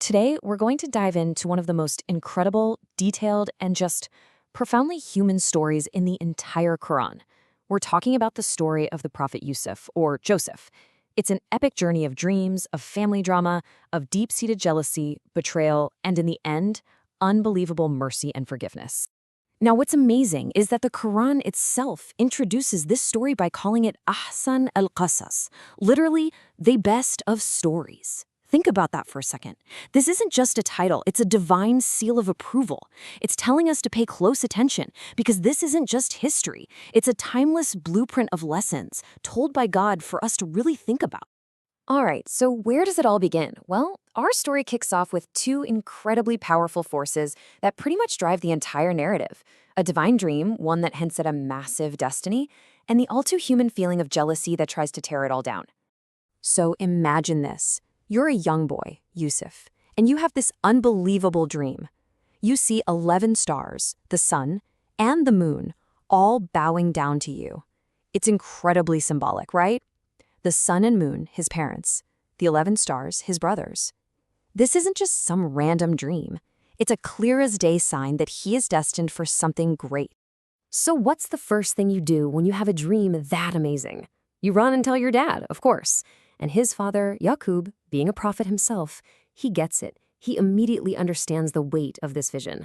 Today, we're going to dive into one of the most incredible, detailed, and just profoundly human stories in the entire Quran. We're talking about the story of the prophet Yusuf, or Joseph. It's an epic journey of dreams, of family drama, of deep-seated jealousy, betrayal, and in the end, unbelievable mercy and forgiveness. Now, what's amazing is that the Quran itself introduces this story by calling it Ahsan al-Qasas, literally, the best of stories. Think about that for a second. This isn't just a title, it's a divine seal of approval. It's telling us to pay close attention because this isn't just history. It's a timeless blueprint of lessons told by God for us to really think about. All right, so where does it all begin? Well, our story kicks off with two incredibly powerful forces that pretty much drive the entire narrative. A divine dream, one that hints at a massive destiny, and the all-too-human feeling of jealousy that tries to tear it all down. So imagine this. You're a young boy, Yusuf, and you have this unbelievable dream. You see 11 stars, the sun, and the moon, all bowing down to you. It's incredibly symbolic, right? The sun and moon, his parents. The 11 stars, his brothers. This isn't just some random dream. It's a clear-as-day sign that he is destined for something great. So what's the first thing you do when you have a dream that amazing? You run and tell your dad, of course. And his father, Yaqub, being a prophet himself, he gets it. He immediately understands the weight of this vision.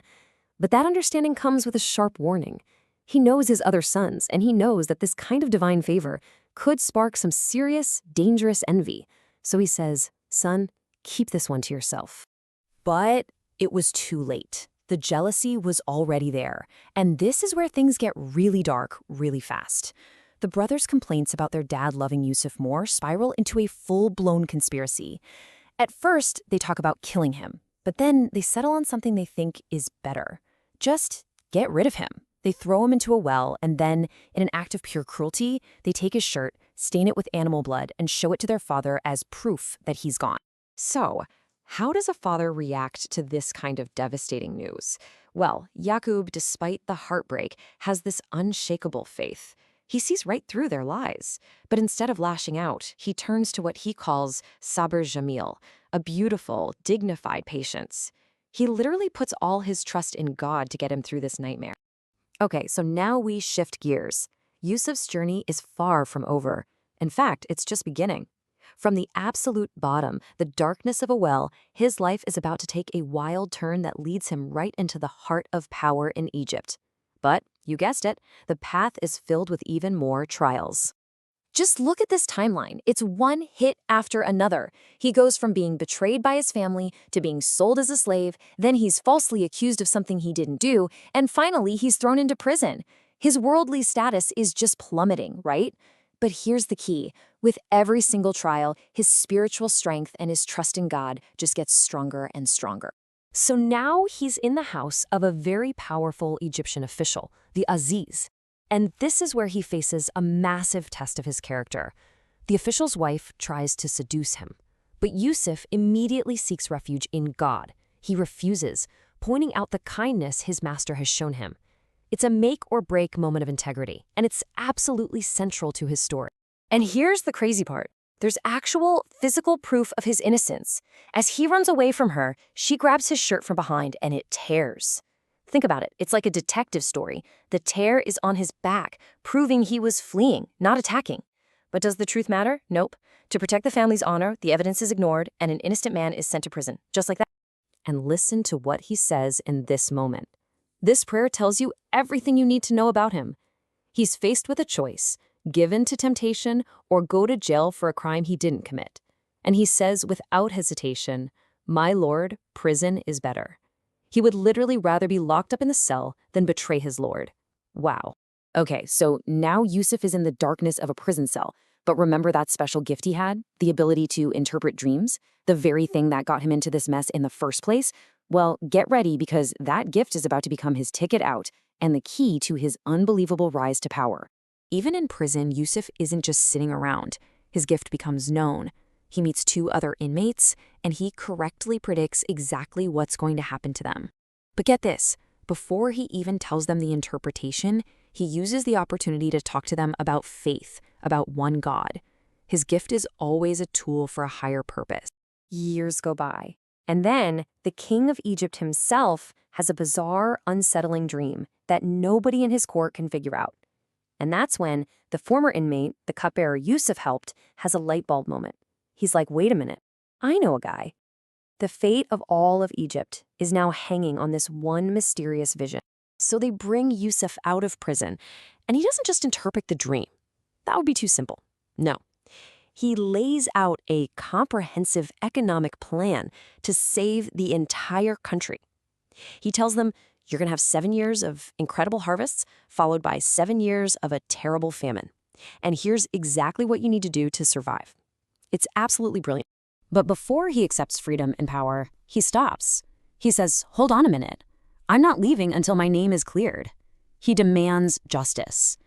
But that understanding comes with a sharp warning. He knows his other sons, and he knows that this kind of divine favor could spark some serious, dangerous envy. So he says, "Son, keep this one to yourself." But it was too late. The jealousy was already there. And this is where things get really dark really fast. The brothers' complaints about their dad loving Yusuf more spiral into a full-blown conspiracy. At first, they talk about killing him, but then they settle on something they think is better. Just get rid of him. They throw him into a well, and then, in an act of pure cruelty, they take his shirt, stain it with animal blood, and show it to their father as proof that he's gone. So, how does a father react to this kind of devastating news? Well, Yaqub, despite the heartbreak, has this unshakable faith. He sees right through their lies. But instead of lashing out, he turns to what he calls sabr jamil, a beautiful, dignified patience. He literally puts all his trust in God to get him through this nightmare. Okay, so now we shift gears. Yusuf's journey is far from over. In fact, it's just beginning. From the absolute bottom, the darkness of a well, his life is about to take a wild turn that leads him right into the heart of power in Egypt. But, you guessed it, the path is filled with even more trials. Just look at this timeline. It's one hit after another. He goes from being betrayed by his family to being sold as a slave, then he's falsely accused of something he didn't do, and finally he's thrown into prison. His worldly status is just plummeting, right? But here's the key. With every single trial, his spiritual strength and his trust in God just gets stronger and stronger. So now he's in the house of a very powerful Egyptian official, the Aziz. And this is where he faces a massive test of his character. The official's wife tries to seduce him, but Yusuf immediately seeks refuge in God. He refuses, pointing out the kindness his master has shown him. It's a make-or-break moment of integrity, and it's absolutely central to his story. And here's the crazy part. There's actual physical proof of his innocence. As he runs away from her, she grabs his shirt from behind and it tears. Think about it. It's like a detective story. The tear is on his back, proving he was fleeing, not attacking. But does the truth matter? Nope. To protect the family's honor, the evidence is ignored and an innocent man is sent to prison, just like that. And listen to what he says in this moment. This prayer tells you everything you need to know about him. He's faced with a choice. Given to temptation, or go to jail for a crime he didn't commit. And he says without hesitation, "My Lord, prison is better." He would literally rather be locked up in the cell than betray his Lord. Wow. Okay, so now Yusuf is in the darkness of a prison cell. But remember that special gift he had? The ability to interpret dreams? The very thing that got him into this mess in the first place? Well, get ready because that gift is about to become his ticket out and the key to his unbelievable rise to power. Even in prison, Yusuf isn't just sitting around. His gift becomes known. He meets two other inmates, and he correctly predicts exactly what's going to happen to them. But get this, before he even tells them the interpretation, he uses the opportunity to talk to them about faith, about one God. His gift is always a tool for a higher purpose. Years go by. And then the king of Egypt himself has a bizarre, unsettling dream that nobody in his court can figure out. And that's when the former inmate, the cupbearer Yusuf helped, has a light bulb moment. He's like, wait a minute, I know a guy. The fate of all of Egypt is now hanging on this one mysterious vision. So they bring Yusuf out of prison, and he doesn't just interpret the dream. That would be too simple. No. He lays out a comprehensive economic plan to save the entire country. He tells them, you're going to have 7 years of incredible harvests, followed by 7 years of a terrible famine. And here's exactly what you need to do to survive. It's absolutely brilliant. But before he accepts freedom and power, he stops. He says, hold on a minute. I'm not leaving until my name is cleared. He demands justice.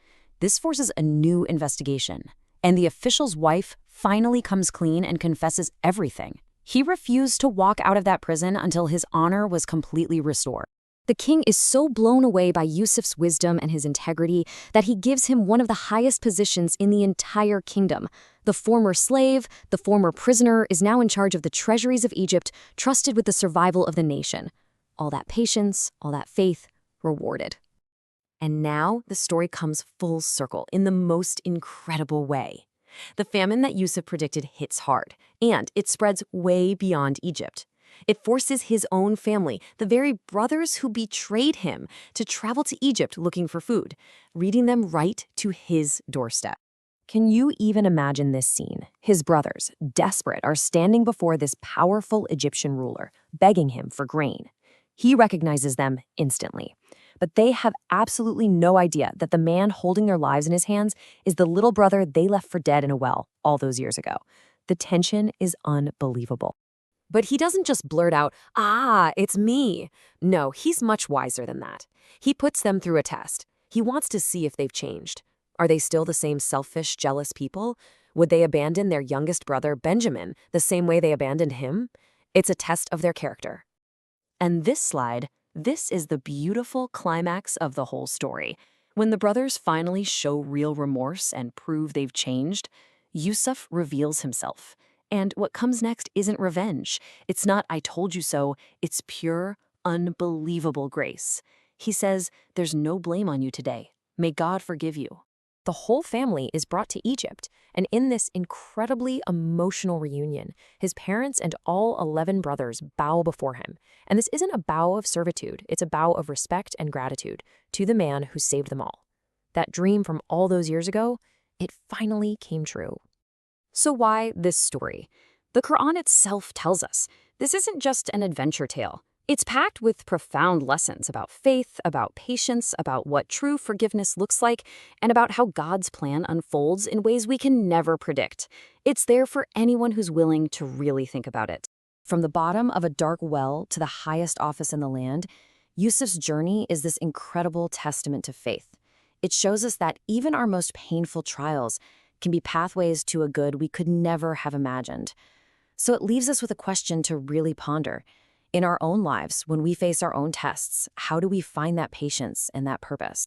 This forces a new investigation, and the official's wife finally comes clean and confesses everything. He refused to walk out of that prison until his honor was completely restored. The king is so blown away by Yusuf's wisdom and his integrity that he gives him one of the highest positions in the entire kingdom. The former slave, the former prisoner, is now in charge of the treasuries of Egypt, trusted with the survival of the nation. All that patience, all that faith, rewarded. And now the story comes full circle in the most incredible way. The famine that Yusuf predicted hits hard, and it spreads way beyond Egypt. It forces his own family, the very brothers who betrayed him, to travel to Egypt looking for food, leading them right to his doorstep. Can you even imagine this scene? His brothers, desperate, are standing before this powerful Egyptian ruler, begging him for grain. He recognizes them instantly. But they have absolutely no idea that the man holding their lives in his hands is the little brother they left for dead in a well all those years ago. The tension is unbelievable. But he doesn't just blurt out, it's me. No, he's much wiser than that. He puts them through a test. He wants to see if they've changed. Are they still the same selfish, jealous people? Would they abandon their youngest brother, Benjamin, the same way they abandoned him? It's a test of their character. And this is the beautiful climax of the whole story. When the brothers finally show real remorse and prove they've changed, Yusuf reveals himself. And what comes next isn't revenge. It's not "I told you so." It's pure, unbelievable grace. He says, "There's no blame on you today. May God forgive you." The whole family is brought to Egypt, and in this incredibly emotional reunion, his parents and all 11 brothers bow before him. And this isn't a bow of servitude, it's a bow of respect and gratitude to the man who saved them all. That dream from all those years ago, it finally came true. So why this story? The Quran itself tells us this isn't just an adventure tale. It's packed with profound lessons about faith, about patience, about what true forgiveness looks like, and about how God's plan unfolds in ways we can never predict. It's there for anyone who's willing to really think about it. From the bottom of a dark well to the highest office in the land, Yusuf's journey is this incredible testament to faith. It shows us that even our most painful trials can be pathways to a good we could never have imagined. So it leaves us with a question to really ponder. In our own lives, when we face our own tests, how do we find that patience and that purpose?